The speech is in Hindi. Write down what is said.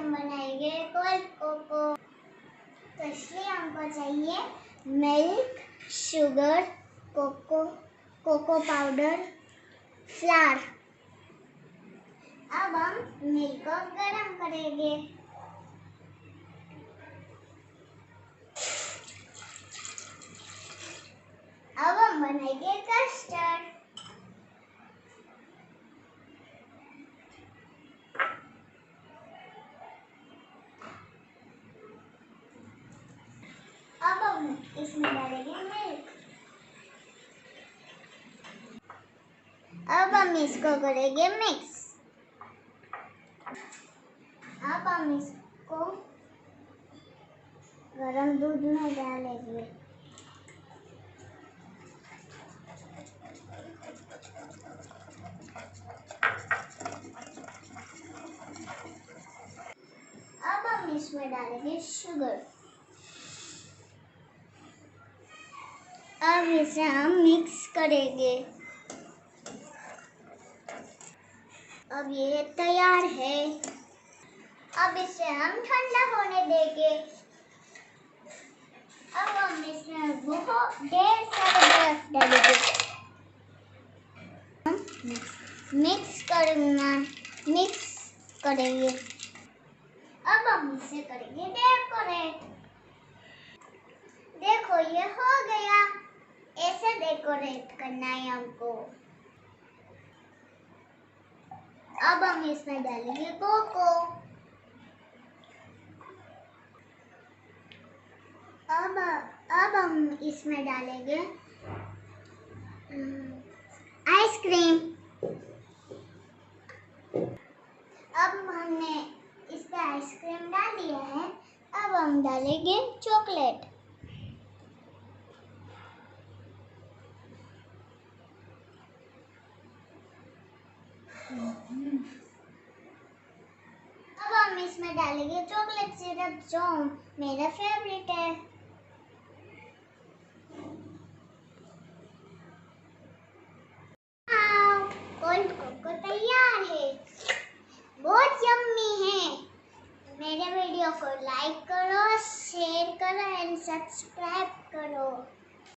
हम बनाएंगे कोल्ड कोको। तो इसलिए हमको चाहिए milk, sugar, cocoa powder, flour. अब हम मिल्क को गरम करेंगे। अब हम बनाएंगे कस्टर्ड। अब हम इसमें डालेंगे मिल्क। अब हम इसको करेंगे मिक्स। अब हम इसको गरम दूध में डालेंगे। अब हम इसमें डालेंगे शुगर। अब इसे हम मिक्स करेंगे। अब ये तैयार है। अब इसे हम ठंडा होने देंगे। अब हम इसमें बहुत ढेर सारे बर्फ डालेंगे। मिक्स करेंगे। अब हम इसे करेंगे डेकोरेट। देखो ये हो गया। ऐसे डेकोरेट करना है हमको। अब हम इसमें डालेंगे कोको। अब हम इसमें डालेंगे आइसक्रीम। अब हमने इस पे आइसक्रीम डाल दिया है। अब हम डालेंगे चॉकलेट। अब हम इसमें डालेंगे चॉकलेट सिरप, जो मेरा फेवरेट है। कोल्ड कोको तैयार है। बहुत यम्मी है। मेरे वीडियो को लाइक करो, शेयर करो एंड सब्सक्राइब करो।